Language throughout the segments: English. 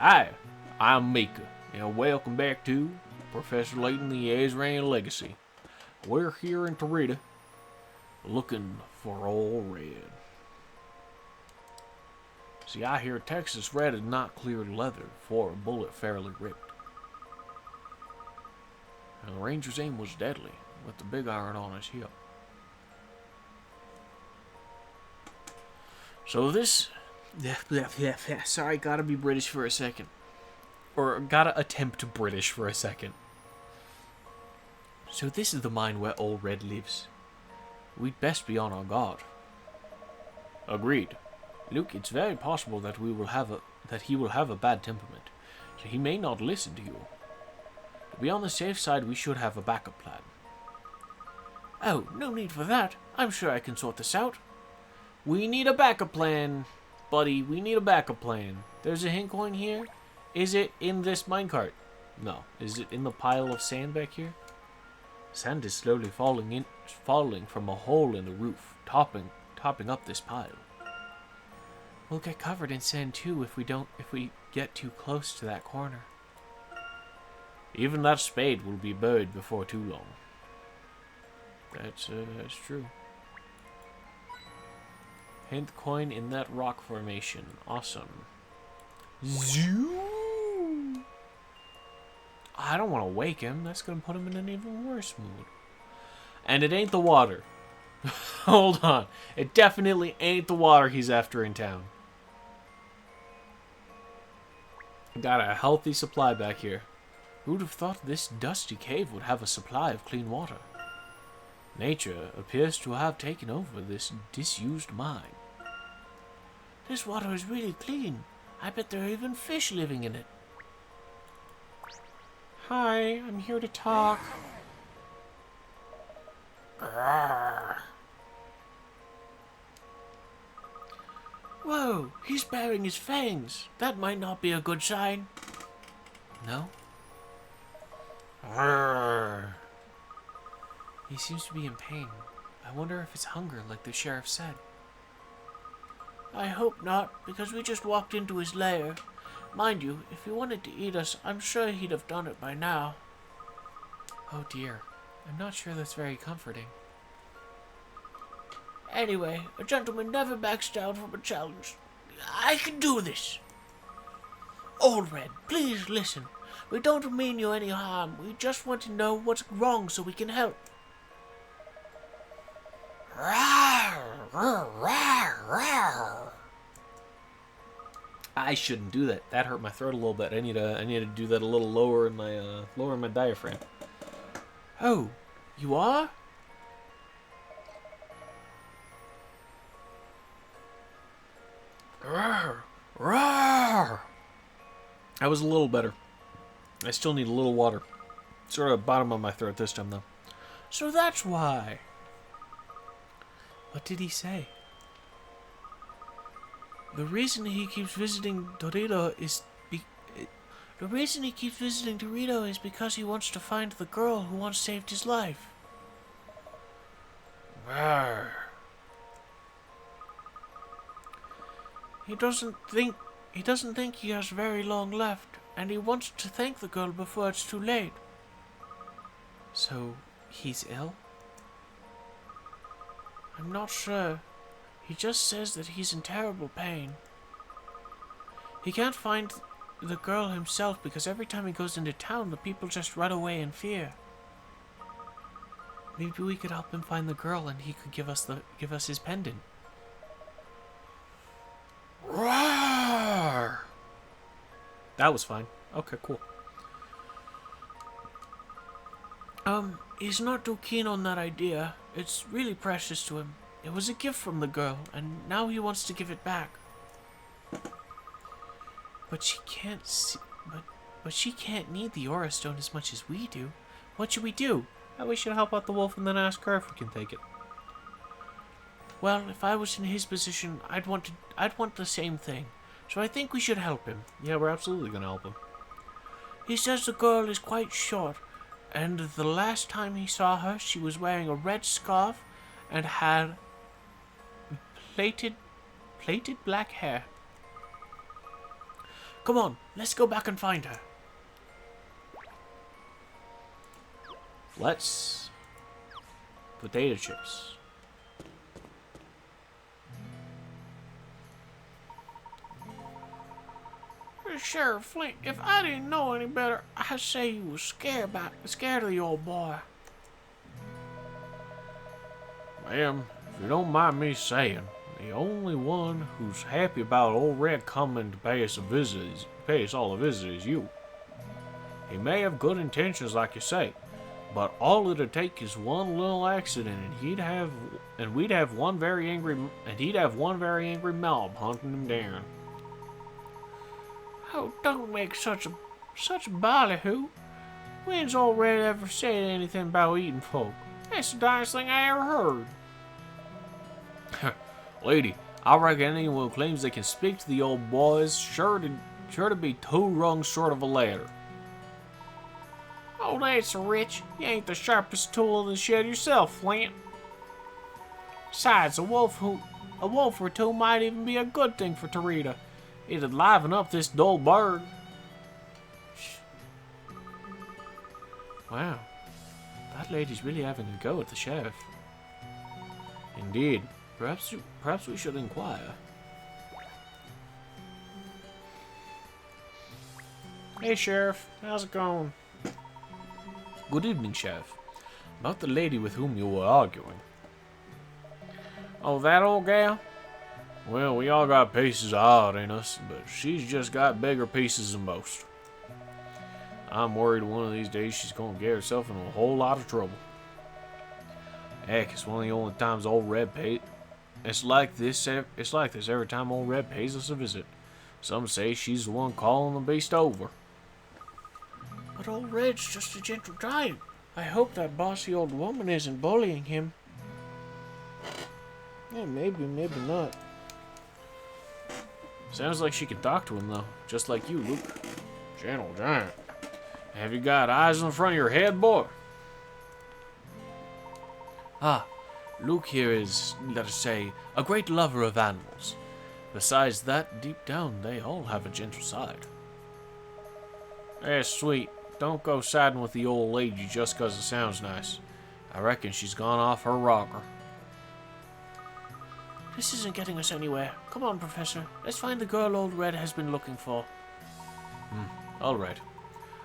Hi, I'm Mika, and welcome back to Professor Layton, the Azran Legacy. We're here in Torita, looking for Old Red. See, I hear Texas Red is not cleared leather for a bullet fairly ripped. And the Ranger's aim was deadly, with the big iron on his hip. So this... Sorry, gotta be British for a second. Or gotta attempt British for a second. So this is the mine where Old Red lives. We'd best be on our guard. Agreed. Luke, it's very possible that he will have a bad temperament, so he may not listen to you. To be on the safe side, we should have a backup plan. Oh, no need for that. I'm sure I can sort this out. We need a backup plan, buddy. We need a backup plan. There's a hint coin here. Is it in this minecart? No. Is it in the pile of sand back here? Sand is slowly falling from a hole in the roof, topping up this pile. We'll get covered in sand too if we get too close to that corner. Even that spade will be buried before too long. That's true. Hint coin in that rock formation. Awesome. Zoo. I don't want to wake him. That's going to put him in an even worse mood. And it ain't the water. Hold on. It definitely ain't the water he's after in town. Got a healthy supply back here. Who'd have thought this dusty cave would have a supply of clean water? Nature appears to have taken over this disused mine. This water is really clean. I bet there are even fish living in it. Hi, I'm here to talk. Whoa, he's baring his fangs. That might not be a good sign. No? He seems to be in pain. I wonder if it's hunger, like the sheriff said. I hope not, because we just walked into his lair. Mind you, if he wanted to eat us, I'm sure he'd have done it by now. Oh dear. I'm not sure that's very comforting. Anyway, a gentleman never backs down from a challenge. I can do this. Old Red, please listen. We don't mean you any harm. We just want to know what's wrong so we can help. I shouldn't do that. That hurt my throat a little bit. I need to do that a little lower in my diaphragm. Oh, you are? That was a little better. I still need a little water. Sort of bottom of my throat this time, though. So that's why. What did he say? The reason he keeps visiting Dorito is because he wants to find the girl who once saved his life. He doesn't think he has very long left, and he wants to thank the girl before it's too late. So, he's ill? I'm not sure. He just says that he's in terrible pain. He can't find the girl himself because every time he goes into town, the people just run away in fear. Maybe we could help him find the girl and he could give us his pendant. Roar! That was fine. Okay, cool. He's not too keen on that idea. It's really precious to him. It was a gift from the girl, and now he wants to give it back. But she can't see, but she can't need the Aura Stone as much as we do. What should we do? We should help out the wolf and then ask her if we can take it. Well, if I was in his position, I'd want the same thing. So I think we should help him. Yeah, we're absolutely gonna help him. He says the girl is quite short, and the last time he saw her, she was wearing a red scarf and had plaited black hair. Come on, let's go back and find her. Let's... Potato chips. Sheriff Flint, if I didn't know any better, I'd say you was scared of the old boy. Ma'am, if you don't mind me saying, the only one who's happy about old Red coming to pay us all a visit is you. He may have good intentions like you say, but all it'd take is one little accident and we'd have one very angry mob hunting him down. Oh, don't make such a ballyhoo. When's old Red ever said anything about eating folk? That's the darndest thing I ever heard. Lady, I reckon anyone who claims they can speak to the old boy is sure to be two rungs short of a ladder. Oh, that's rich. You ain't the sharpest tool in the shed yourself, Flint. Besides, a wolf or two might even be a good thing for Tarita. It'd liven up this dull burg. Wow, that lady's really having a go at the sheriff. Indeed. Perhaps we should inquire. Hey, Sheriff. How's it going? Good evening, Sheriff. About the lady with whom you were arguing. Oh, that old gal? Well, we all got pieces of heart in us, but she's just got bigger pieces than most. I'm worried one of these days she's going to get herself in a whole lot of trouble. Heck, it's one of the only times old Red paid. It's like this every time old Red pays us a visit. Some say she's the one calling the beast over. But old Red's just a gentle giant. I hope that bossy old woman isn't bullying him. Yeah, maybe not. Sounds like she can talk to him, though. Just like you, Luke. Gentle giant. Have you got eyes in front of your head, boy? Ah, Luke here is, let us say, a great lover of animals. Besides that, deep down, they all have a gentle side. That's sweet. Don't go siding with the old lady just 'cause it sounds nice. I reckon she's gone off her rocker. This isn't getting us anywhere. Come on, Professor. Let's find the girl old Red has been looking for. All right.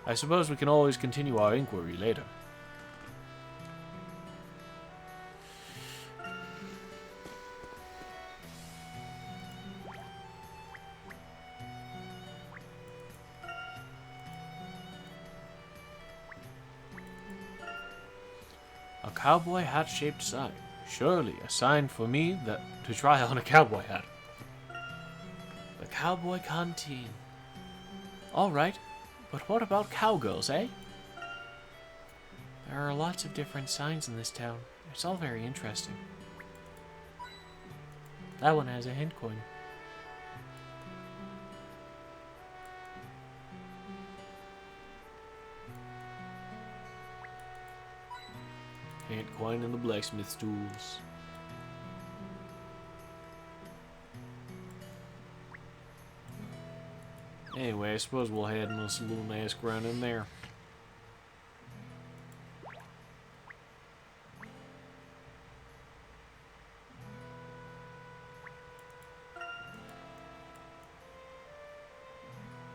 I suppose we can always continue our inquiry later. A cowboy hat-shaped sign. Surely a sign for me to try on a cowboy hat. The cowboy canteen. All right, but what about cowgirls, eh? There are lots of different signs in this town. It's all very interesting. That one has a hint coin. Hint coin in the blacksmith's tools. Anyway, I suppose we'll head and listen a little ask around in there.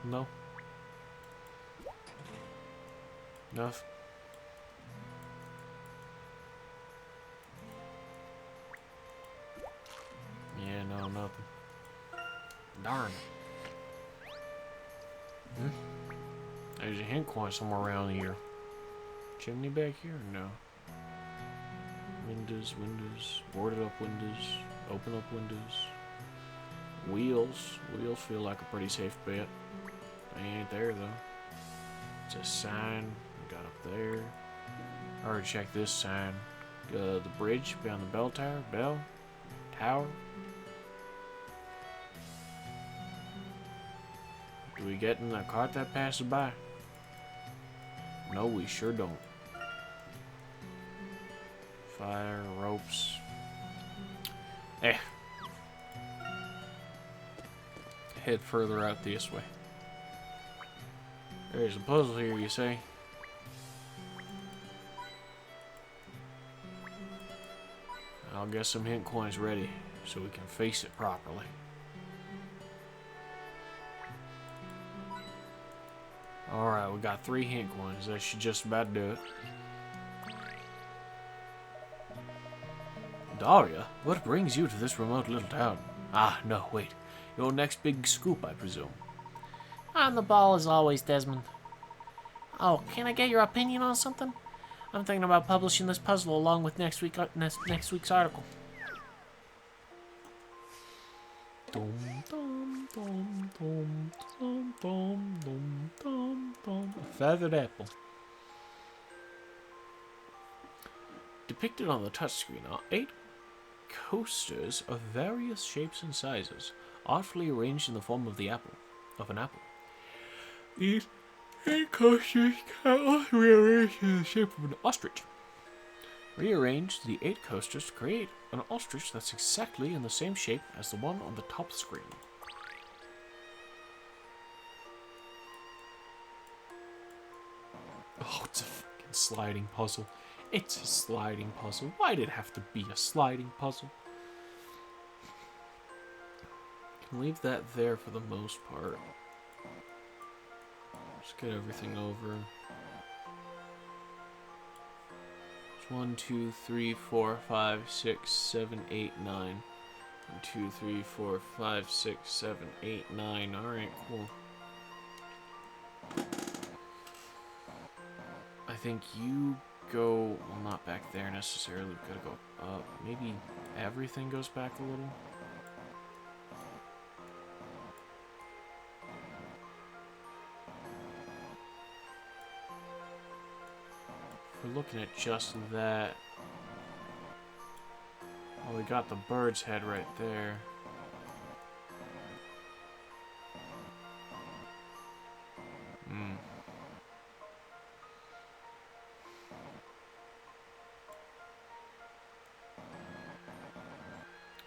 No. Enough. Yeah, no, nothing. Darn. There's a hint coin somewhere around here. Chimney back here? No. Windows, boarded up windows, open up windows. Wheels. Wheels feel like a pretty safe bet. They ain't there though. It's a sign we got up there. I already checked this sign. The bridge beyond the bell tower. Tower. Do we get in that cart that passes by? No, we sure don't. Fire, ropes. Head further out this way. There's a puzzle here, you say? I'll get some hint coins ready so we can face it properly. Alright, we got 3 hint coins. That should just about do it. Daria, what brings you to this remote little town? Ah, no, wait. Your next big scoop, I presume. On the ball as always, Desmond. Oh, can I get your opinion on something? I'm thinking about publishing this puzzle along with next week's article. Dum, dum, dum, dum, dum, dum, dum, dum, dum. A feathered apple. Depicted on the touchscreen are 8 coasters of various shapes and sizes, artfully arranged in the form of an apple. These 8 coasters can also be arranged in the shape of an ostrich. Rearrange the 8 coasters to create an ostrich that's exactly in the same shape as the one on the top screen. Oh, it's a fucking sliding puzzle. It's a sliding puzzle. Why did it have to be a sliding puzzle? Can leave that there for the most part. Just get everything over. It's 1, 2, 3, 4, 5, 6, 7, 8, 9. 1, 2, 3, 4, 5, 6, 7, 8, 9. Alright, cool. I think you go, well, not back there necessarily. We've got to go up. Maybe everything goes back a little. If we're looking at just that. Well, we got the bird's head right there.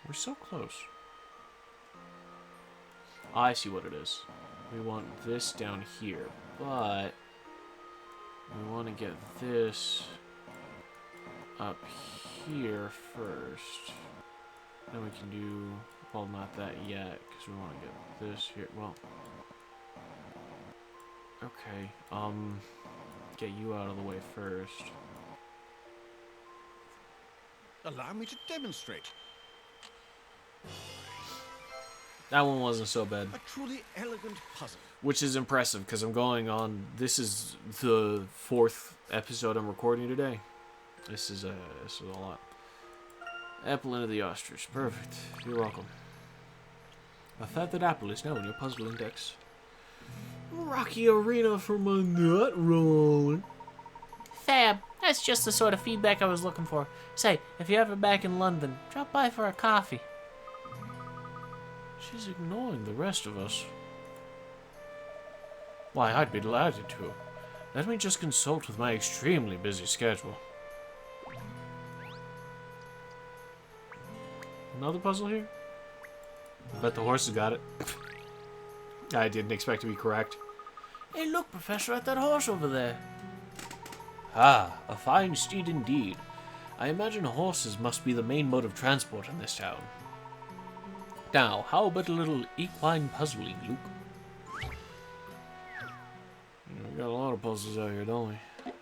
We're so close. I see what it is. We want this down here, but we want to get this up here first. Then we can do, well, not that yet, because we want to get this here. Well, okay, get you out of the way first. Allow me to demonstrate. That one wasn't so bad. A truly elegant puzzle. Which is impressive, because I'm going on, this is the 4th episode I'm recording today. This is a lot. Apple into the ostrich. Perfect. You're welcome. A feathered apple is now in your puzzle index. Rocky arena for my nut roller. Fab. That's just the sort of feedback I was looking for. Say, if you're ever back in London, drop by for a coffee. She's ignoring the rest of us. Why, I'd be delighted to. Let me just consult with my extremely busy schedule. Another puzzle here? I bet the horses got it. I didn't expect to be correct. Hey, look, Professor, at that horse over there. Ah, a fine steed indeed. I imagine horses must be the main mode of transport in this town. Now, how about a little equine puzzling, Luke? We got a lot of puzzles out here, don't we?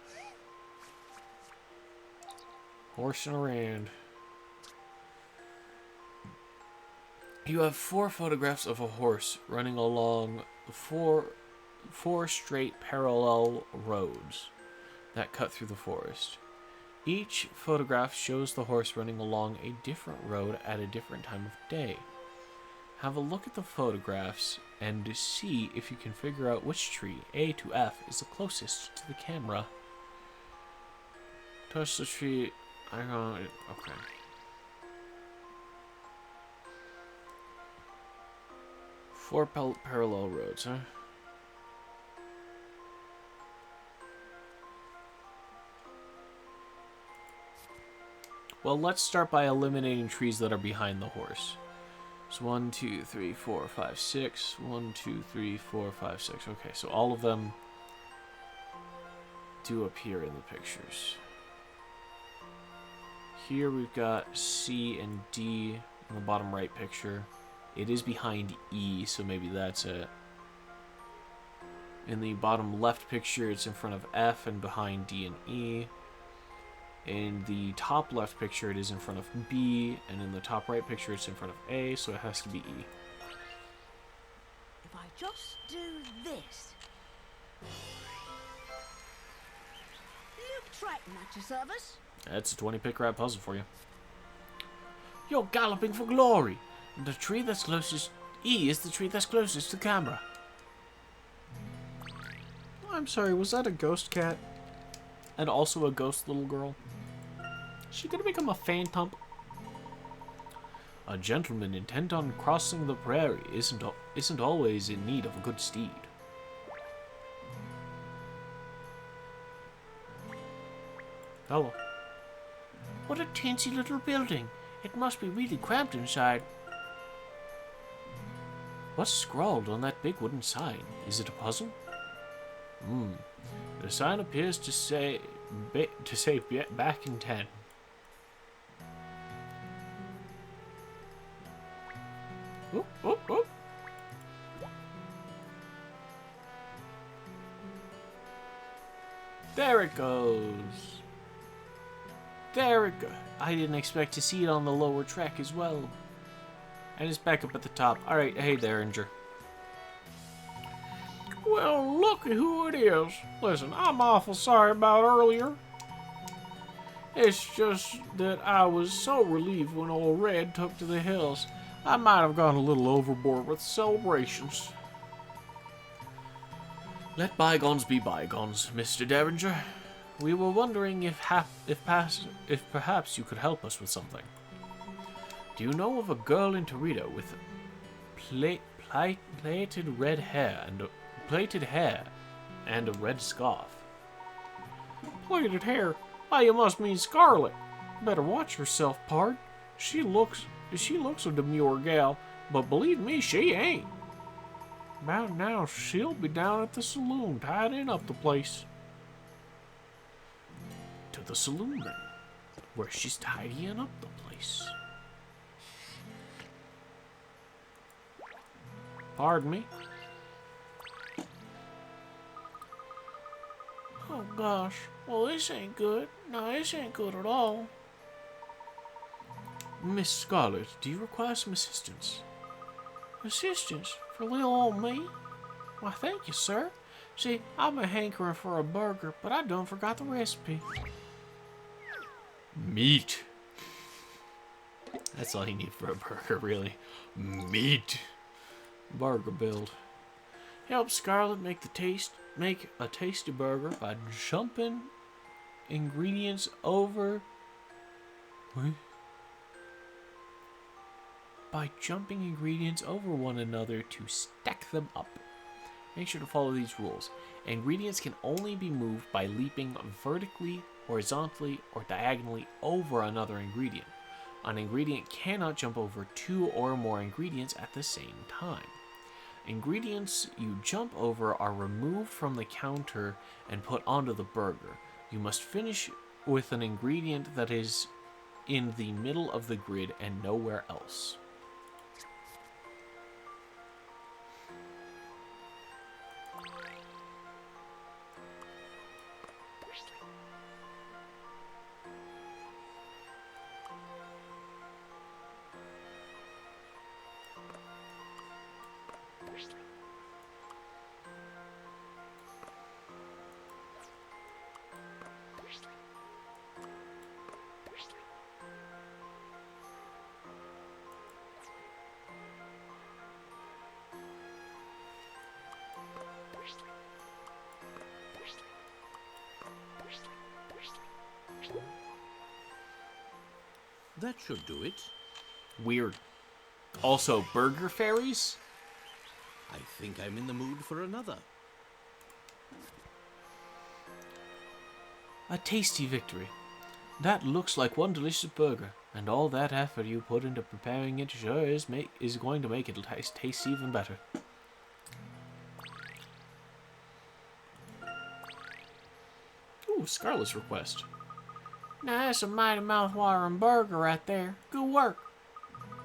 Horsing around. You have 4 photographs of a horse running along four straight parallel roads that cut through the forest. Each photograph shows the horse running along a different road at a different time of day. Have a look at the photographs and see if you can figure out which tree, A to F, is the closest to the camera. Touch the tree. Okay. Four parallel roads, huh? Well, let's start by eliminating trees that are behind the horse. So 1, 2, 3, 4, 5, 6. 1, 2, 3, 4, 5, 6. Okay, so all of them do up here in the pictures? Here we've got C and D in the bottom right picture. It is behind E, so maybe that's it. In the bottom left picture, it's in front of F and behind D and E. In the top left picture, it is in front of B, and in the top right picture, it's in front of A, so it has to be E. If I just do this. Luke Triton at your service. That's a 20 pick rat puzzle for you. You're galloping for glory. The tree that's closest... E is the tree that's closest to the camera. I'm sorry, was that a ghost cat? And also a ghost little girl? Is she gonna become a phantom? A gentleman intent on crossing the prairie isn't always in need of a good steed. Hello. What a teensy little building. It must be really cramped inside. What's scrawled on that big wooden sign? Is it a puzzle? The sign appears to say back in 10. Oop, oop, oop. There it goes. There it goes. I didn't expect to see it on the lower track as well. And it's back up at the top. Alright, hey there, Inger. Well, look at who it is. Listen, I'm awful sorry about earlier. It's just that I was so relieved when old Red took to the hills. I might have gone a little overboard with celebrations. Let bygones be bygones, Mr. Derringer. We were wondering if perhaps you could help us with something. Do you know of a girl in Torito with plaited hair and a red scarf? Plaited hair? Why, you must mean Scarlet. Better watch yourself, pard. She looks a demure gal, but believe me, she ain't. About now, she'll be down at the saloon, tidying up the place. To the saloon, then, where she's tidying up the place. Pardon me? Oh, gosh. Well, this ain't good. No, this ain't good at all. Miss Scarlet, do you require some assistance? Assistance? For little old me? Why, thank you, sir. See, I've been hankering for a burger, but I done forgot the recipe. Meat. That's all you need for a burger, really. Meat. Burger build. Help Scarlet make a tasty burger by jumping ingredients over. What? By jumping ingredients over one another to stack them up. Make sure to follow these rules. Ingredients can only be moved by leaping vertically, horizontally, or diagonally over another ingredient. An ingredient cannot jump over 2 or more ingredients at the same time. Ingredients you jump over are removed from the counter and put onto the burger. You must finish with an ingredient that is in the middle of the grid and nowhere else. That should do it. Weird. Also, burger fairies? I think I'm in the mood for another. A tasty victory. That looks like one delicious burger, and all that effort you put into preparing it sure is going to make it taste even better. with Scarlet's request. Now that's a mighty mouth-watering burger right there. Good work.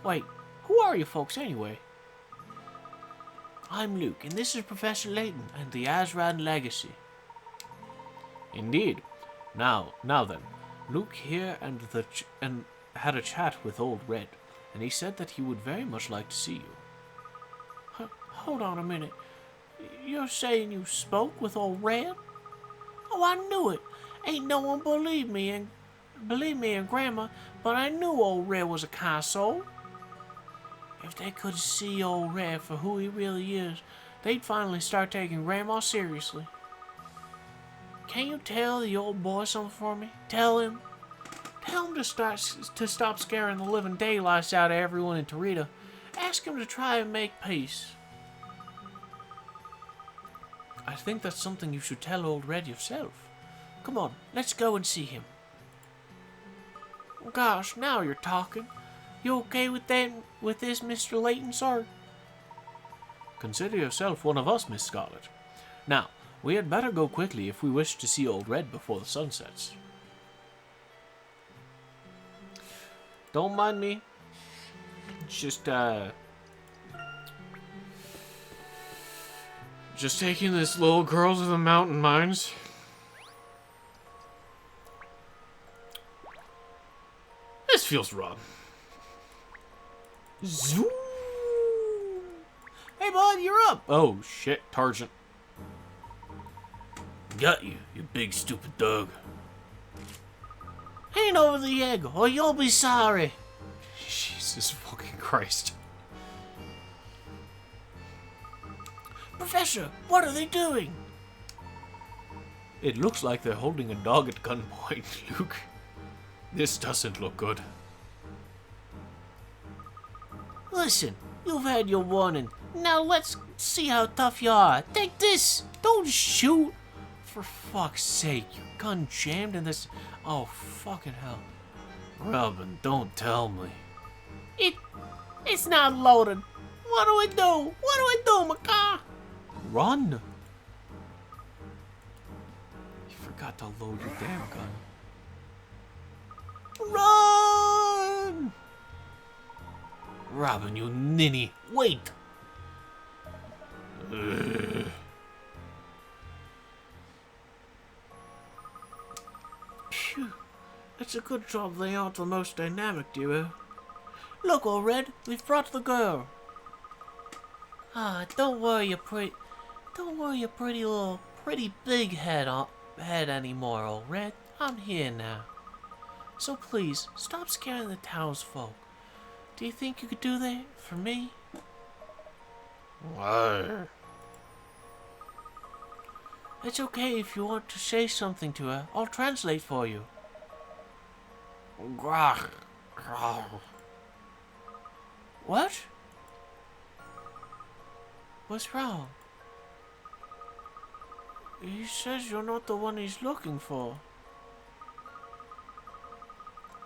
Wait, who are you folks anyway? I'm Luke, and this is Professor Layton and the Azran Legacy. Indeed. Now then, Luke here and had a chat with Old Red, and he said that he would very much like to see you. Hold on a minute. You're saying you spoke with Old Red? Oh, I knew it. Ain't no one believed me and Grandma, but I knew Old Red was a kind soul. If they could see Old Red for who he really is, they'd finally start taking Grandma seriously. Can you tell the old boy something for me? Tell him to stop scaring the living daylights out of everyone in Torito. Ask him to try and make peace. I think that's something you should tell Old Red yourself. Come on, let's go and see him. Gosh, now you're talking. You okay with this, Mr. Layton, sir? Consider yourself one of us, Miss Scarlet. Now, we had better go quickly if we wish to see Old Red before the sun sets. Don't mind me. Just taking this little girl to the mountain mines. This feels wrong. Zoom! Hey, bud, you're up. Oh, shit, Targent. Got you, you big stupid dog. Hand over the egg, or you'll be sorry. Jesus fucking Christ. Professor, what are they doing? It looks like they're holding a dog at gunpoint, Luke. This doesn't look good. Listen, you've had your warning. Now let's see how tough you are. Take this! Don't shoot! For fuck's sake, your gun jammed in this... Oh, fucking hell. Robin, don't tell me. It's not loaded. What do I do? What do I do, Macaw? Run! You forgot to load your damn gun. Run! Robin, you ninny. Wait! Phew. It's a good job they aren't the most dynamic duo. Look, Old Red, we've brought the girl. Don't worry your pretty big head anymore, Old Red. I'm here now. So please, stop scaring the townsfolk. Do you think you could do that for me? Why? It's okay if you want to say something to her. I'll translate for you. What? What's wrong? He says you're not the one he's looking for.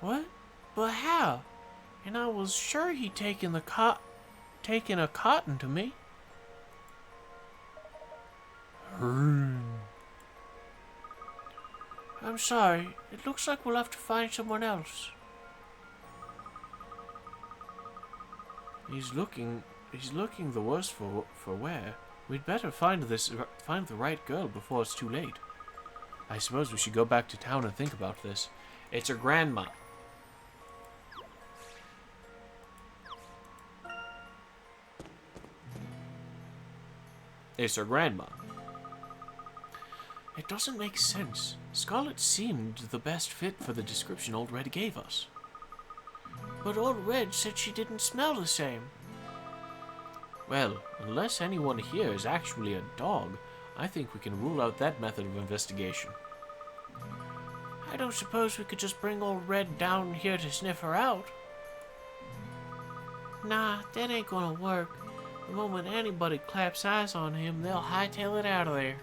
What? But how? And I was sure he'd taken a cotton to me. I'm sorry. It looks like we'll have to find someone else. He's looking the worse for wear. We'd better find the right girl before it's too late. I suppose we should go back to town and think about this. It's her grandma. It's her grandma. It doesn't make sense. Scarlet seemed the best fit for the description Old Red gave us. But Old Red said she didn't smell the same. Well, unless anyone here is actually a dog, I think we can rule out that method of investigation. I don't suppose we could just bring Old Red down here to sniff her out. Nah, that ain't gonna work. The moment anybody claps eyes on him, they'll hightail it out of there.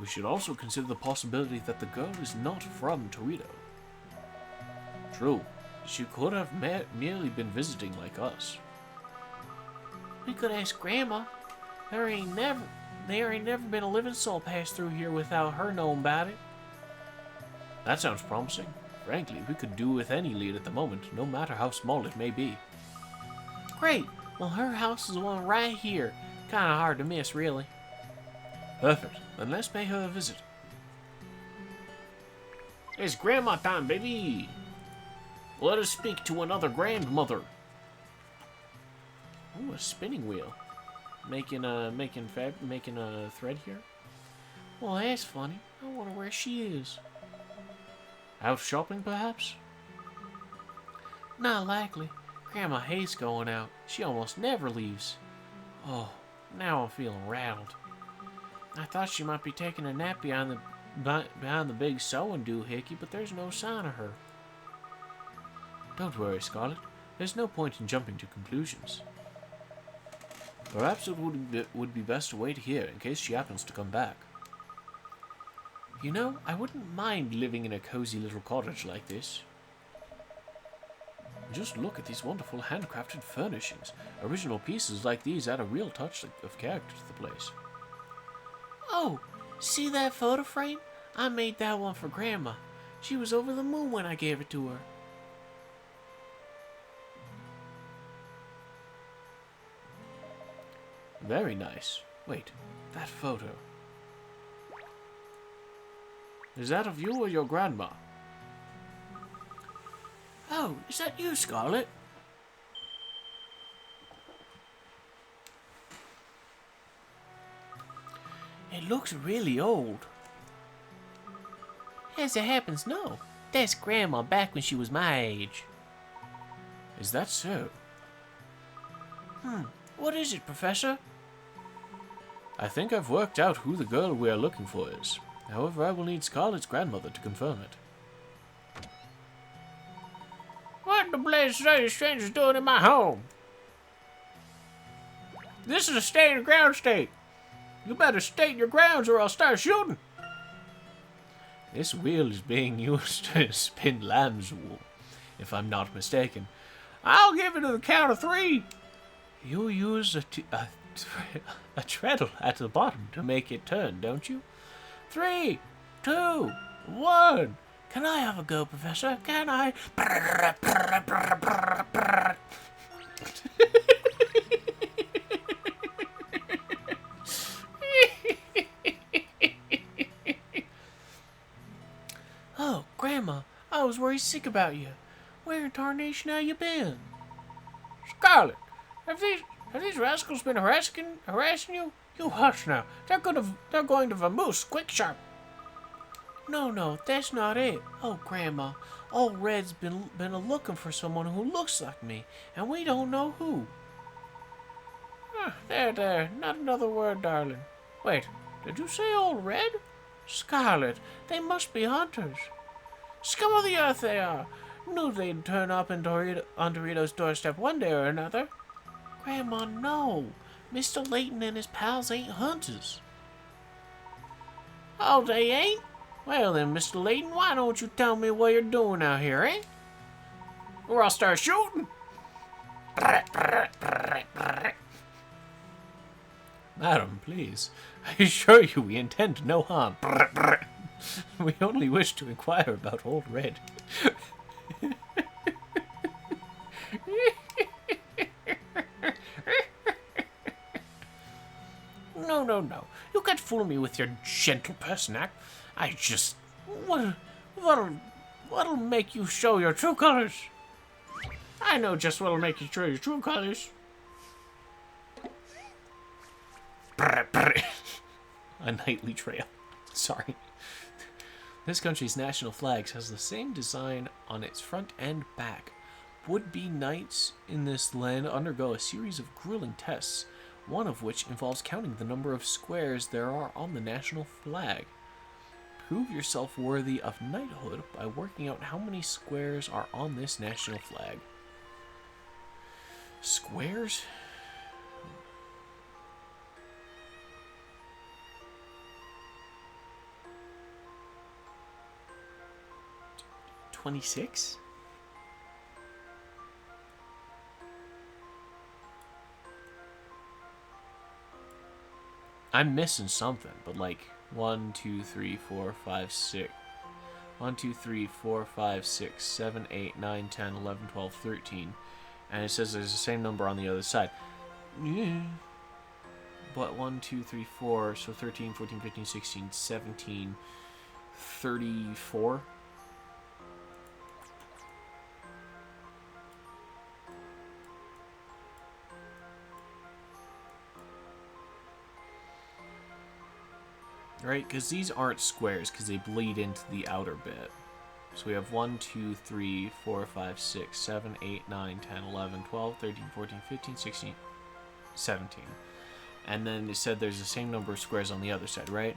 We should also consider the possibility that the girl is not from Torito. True, she could have merely been visiting like us. We could ask Grandma. there ain't never been a living soul pass through here without her knowing about it. That sounds promising. Frankly, we could do with any lead at the moment, no matter how small it may be. Great. Well, her house is the one right here. Kind of hard to miss, really. Perfect. Then let's pay her a visit. It's grandma time, baby. Let us speak to another grandmother. Ooh, a spinning wheel. Making a thread here. Well, that's funny. I wonder where she is. Out shopping, perhaps? Not likely. Grandma hates going out. She almost never leaves. Oh, now I'm feeling rattled. I thought she might be taking a nap behind the big sewing doohickey, but there's no sign of her. Don't worry, Scarlet. There's no point in jumping to conclusions. Perhaps it would be best to wait here in case she happens to come back. You know, I wouldn't mind living in a cozy little cottage like this. Just look at these wonderful handcrafted furnishings. Original pieces like these add a real touch of character to the place. Oh, see that photo frame? I made that one for Grandma. She was over the moon when I gave it to her. Very nice. Wait, that photo. Is that of you or your grandma? Oh, is that you, Scarlet? It looks really old. As it happens, no. That's Grandma back when she was my age. Is that so? What is it, Professor? I think I've worked out who the girl we are looking for is. However, I will need Scarlet's grandmother to confirm it. What the blazes are you strangers doing in my home? This is a stand your ground state. You better state your grounds or I'll start shooting. This wheel is being used to spin lamb's wool, if I'm not mistaken. I'll give it to the count of 3. You use a treadle at the bottom to make it turn, don't you? 3, 2, 1. Can I have a go, Professor? Can I? Oh, Grandma, I was worried sick about you. Where in tarnation have you been? Scarlet, have these rascals been harassing you? You hush now. They're going to vamoose quick sharp. No, that's not it. Oh, Grandma, Old Red's been looking for someone who looks like me, and we don't know who. There, not another word, darling. Wait, did you say Old Red? Scarlet, they must be hunters. Scum of the earth they are. Knew they'd turn up on Dorito's doorstep one day or another. Grandma, no. Mr. Layton and his pals ain't hunters. Oh, they ain't? Well then, Mr. Layton, why don't you tell me what you're doing out here, eh? Or I'll start shooting. Madam, please. I assure you we intend no harm. We only wish to inquire about Old Red. No. You can't fool me with your gentle person act. What'll make you show your true colors? I know just what'll make you show your true colors. A nightly trail. Sorry. This country's national flag has the same design on its front and back. Would-be knights in this land undergo a series of grueling tests, one of which involves counting the number of squares there are on the national flag. Prove yourself worthy of knighthood by working out how many squares are on this national flag. Squares? 26? I'm missing something, but like 1, 2, 3, 4, 5, 6. 1, 2, 3, 4, 5, 6, 7, 8, 9, 10, 11, 12, 13. And it says there's the same number on the other side. Yeah. But 1, 2, 3, 4, so 13, 14, 15, 16, 17, 34. Right, because these aren't squares because they bleed into the outer bit. So we have 1, 2, 3, 4, 5, 6, 7, 8, 9, 10, 11, 12, 13, 14, 15, 16, 17. And then it said there's the same number of squares on the other side, right?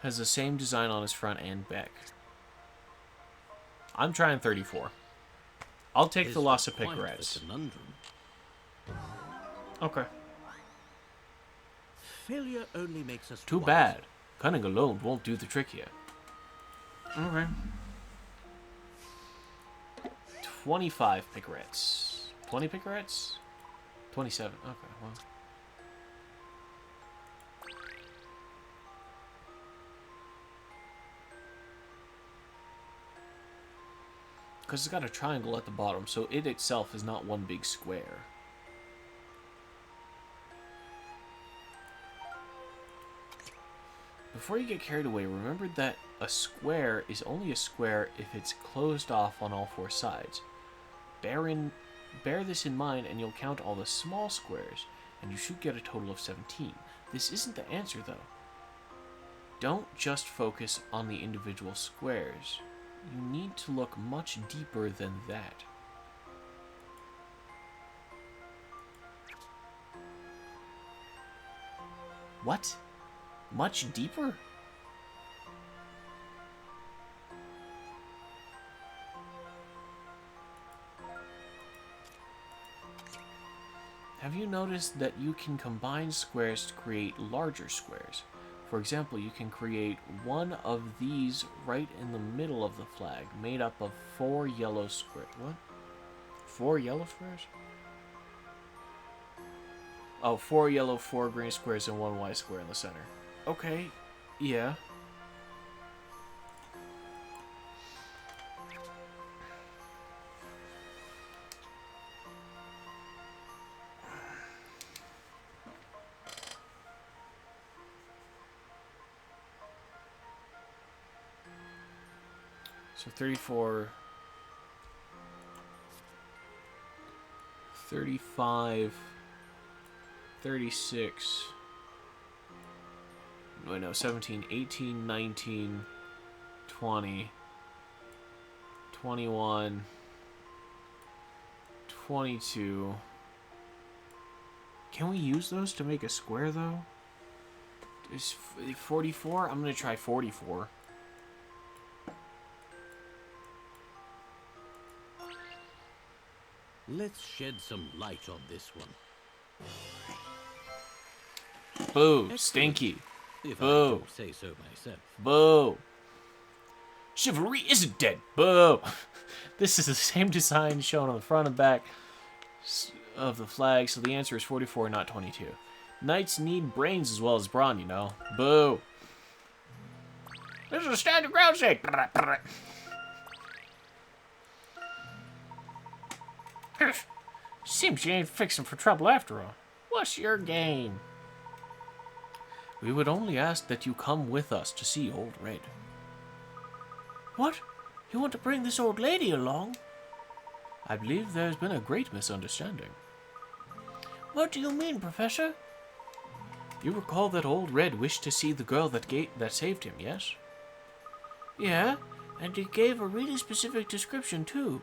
Has the same design on his front and back. I'm trying 34. I'll take the loss of picarettes. Okay. Failure only makes us Too wiser. bad. Cunning alone won't do the trick here. Okay. 25 picarettes. 20 picarettes? 27. Okay, well. Because it's got a triangle at the bottom, so it itself is not one big square. Before you get carried away, remember that a square is only a square if it's closed off on all four sides. Bear this in mind and you'll count all the small squares, and you should get a total of 17. This isn't the answer, though. Don't just focus on the individual squares. You need to look much deeper than that. What? Much deeper? Have you noticed that you can combine squares to create larger squares? For example, you can create one of these right in the middle of the flag, made up of 4 yellow squares. What? 4 yellow squares? Oh, 4 yellow, 4 green squares, and 1 white square in the center. Okay, yeah. So 34, 35, 36, wait no, 17, 18, 19, 20, 21, 22. Can we use those to make a square though? Is 44? I'm going to try 44. Let's shed some light on this one. Boo, Excellent. stinky. If Boo. I don't say so myself. Boo. Chivalry isn't dead. Boo. This is the same design shown on the front and back of the flag, so the answer is 44, not 22. Knights need brains as well as brawn, you know. Boo. This is a standard ground shake. Seems you ain't fixing for trouble after all. What's your game? We would only ask that you come with us to see Old Red. What? You want to bring this old lady along? I believe there's been a great misunderstanding. What do you mean, Professor? You recall that Old Red wished to see the girl that saved him, yes? Yeah, and he gave a really specific description, too.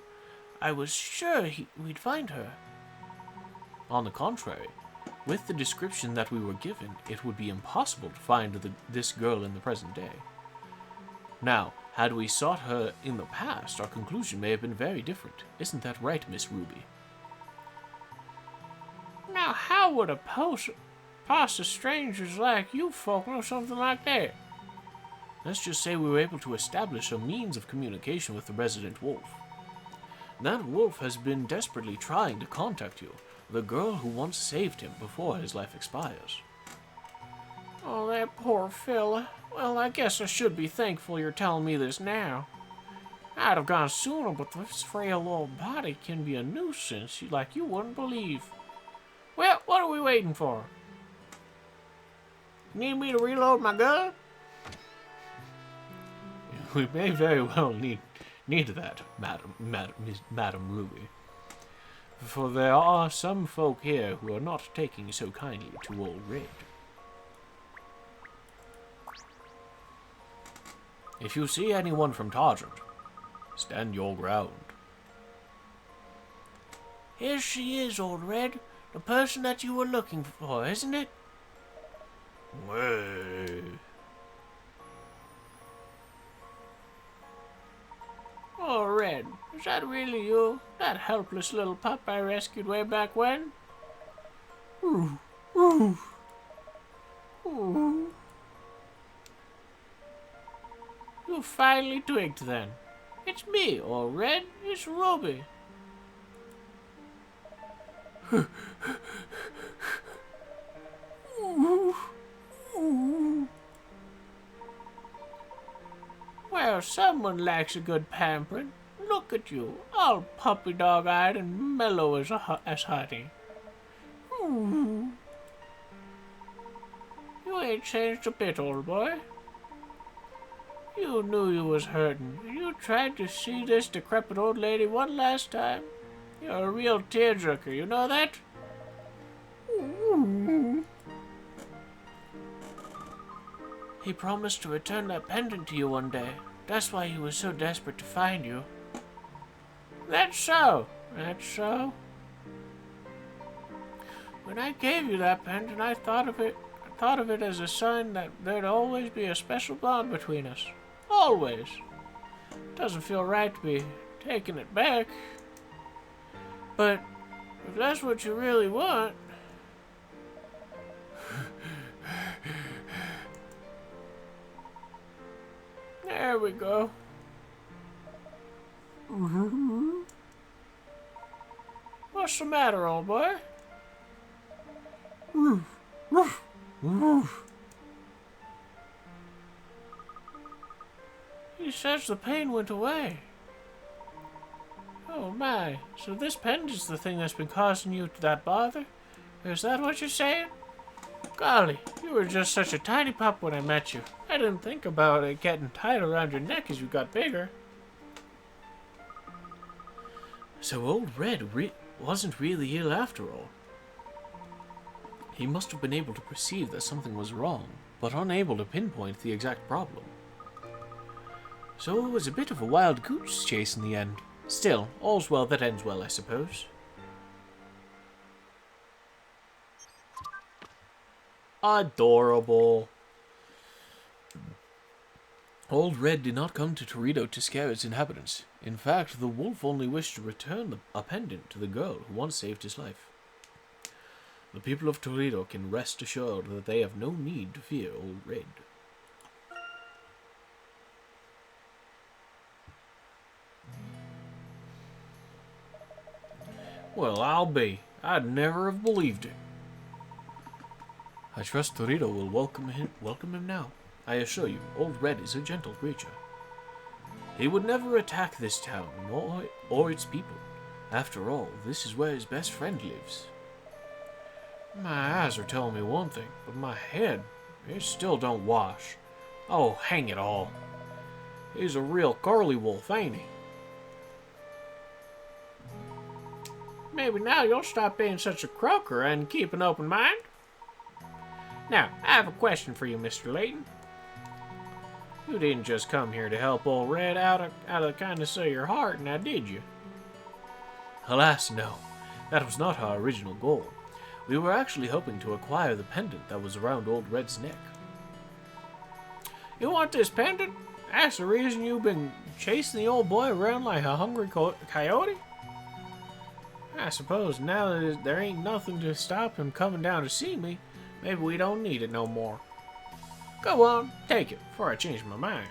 I was sure we'd find her. On the contrary, with the description that we were given, it would be impossible to find this girl in the present day. Now, had we sought her in the past, our conclusion may have been very different. Isn't that right, Miss Ruby? Now, how would a past strangers like you folk know something like that? Let's just say we were able to establish a means of communication with the resident wolf. That wolf has been desperately trying to contact you, the girl who once saved him before his life expires. Oh, that poor fella. Well, I guess I should be thankful you're telling me this now. I'd have gone sooner, but this frail old body can be a nuisance like you wouldn't believe. Well, what are we waiting for? Need me to reload my gun? We may very well need that, Madam Ruby. For there are some folk here who are not taking so kindly to Old Red. If you see anyone from Targent, stand your ground. Here she is, Old Red. The person that you were looking for, isn't it? Way. Oh, Red, is that really you? That helpless little pup I rescued way back when? Ooh, ooh, ooh. You finally twigged then. It's me, Old Red. It's Ruby. Well, someone likes a good pampering. Look at you, all puppy dog-eyed and mellow as honey. You ain't changed a bit, old boy. You knew you was hurting. You tried to see this decrepit old lady one last time. You're a real tearjerker, you know that? He promised to return that pendant to you one day. That's why he was so desperate to find you. That's so. That's so. When I gave you that pendant, I thought of it as a sign that there'd always be a special bond between us. Always. Doesn't feel right to be taking it back. But if that's what you really want... There we go. What's the matter, old boy? He says the pain went away. Oh my, so this pendant's the thing that's been causing you that bother? Is that what you're saying? Golly, you were just such a tiny pup when I met you. I didn't think about it getting tight around your neck as you got bigger. So Old Red wasn't really ill after all. He must have been able to perceive that something was wrong, but unable to pinpoint the exact problem. So it was a bit of a wild goose chase in the end. Still, all's well that ends well, I suppose. Adorable. Old Red did not come to Torito to scare its inhabitants. In fact, the wolf only wished to return a pendant to the girl who once saved his life. The people of Torito can rest assured that they have no need to fear Old Red. Well, I'll be. I'd never have believed it. I trust Torito will welcome him now. I assure you, Old Red is a gentle creature. He would never attack this town, or its people. After all, this is where his best friend lives. My eyes are telling me one thing, but my head, it still don't wash. Oh, hang it all. He's a real curly wolf, ain't he? Maybe now you'll stop being such a croaker and keep an open mind. Now, I have a question for you, Mr. Layton. You didn't just come here to help Old Red out of the kindness of your heart, now did you? Alas, no. That was not our original goal. We were actually hoping to acquire the pendant that was around Old Red's neck. You want this pendant? That's the reason you've been chasing the old boy around like a hungry coyote? I suppose now that there ain't nothing to stop him coming down to see me, maybe we don't need it no more. Go on, take it, before I change my mind.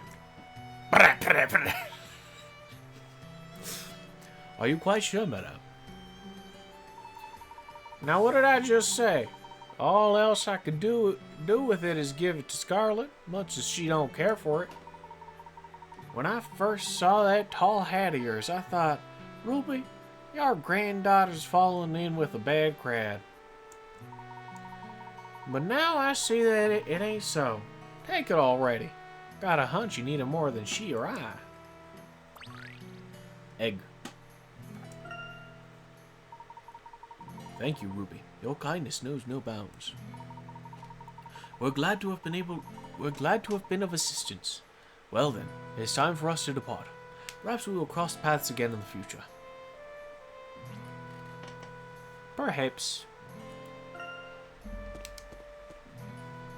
Are you quite sure, madame? Now, what did I just say? All else I could do with it is give it to Scarlet, much as she don't care for it. When I first saw that tall hat of yours, I thought, Ruby, your granddaughter's falling in with a bad crowd. But now I see that it ain't so. Take it already. Got a hunch you need it more than she or I. Egg. Thank you, Ruby. Your kindness knows no bounds. We're glad to have been of assistance. Well then, it's time for us to depart. Perhaps we will cross paths again in the future. Perhaps.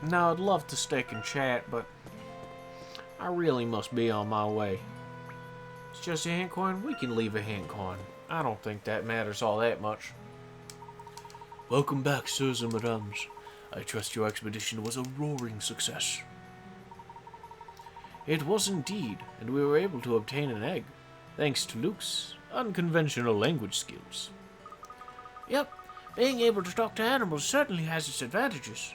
Now, I'd love to stick and chat, but I really must be on my way. It's just a hint coin. We can leave a hint coin. I don't think that matters all that much. Welcome back, sirs and madams. I trust your expedition was a roaring success. It was indeed, and we were able to obtain an egg, thanks to Luke's unconventional language skills. Yep, being able to talk to animals certainly has its advantages.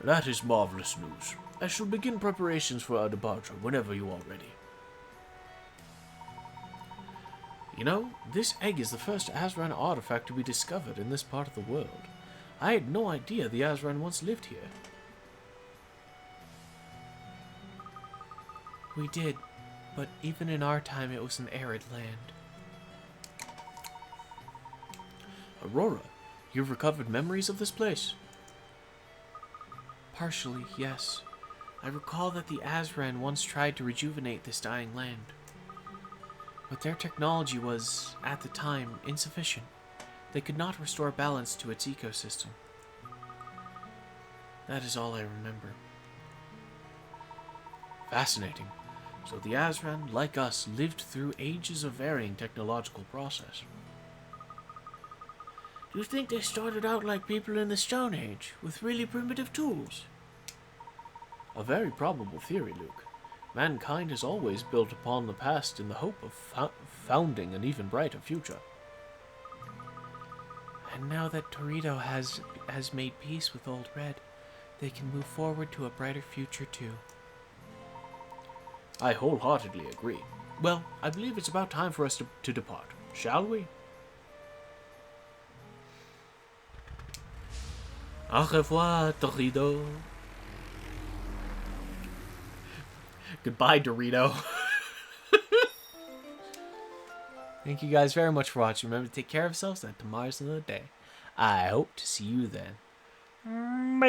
That is marvelous news. I shall begin preparations for our departure whenever you are ready. You know, this egg is the first Azran artifact to be discovered in this part of the world. I had no idea the Azran once lived here. We did, but even in our time it was an arid land. Aurora, you've recovered memories of this place? Partially, yes. I recall that the Azran once tried to rejuvenate this dying land. But their technology was, at the time, insufficient. They could not restore balance to its ecosystem. That is all I remember. Fascinating. So the Azran, like us, lived through ages of varying technological process. Do you think they started out like people in the Stone Age, with really primitive tools? A very probable theory, Luke. Mankind has always built upon the past in the hope of founding an even brighter future. And now that Torito has made peace with Old Red, they can move forward to a brighter future too. I wholeheartedly agree. Well, I believe it's about time for us to depart. Shall we? Au revoir, Torito. Goodbye, Dorito. Thank you guys very much for watching. Remember to take care of yourselves, and tomorrow's another day. I hope to see you then. Bye.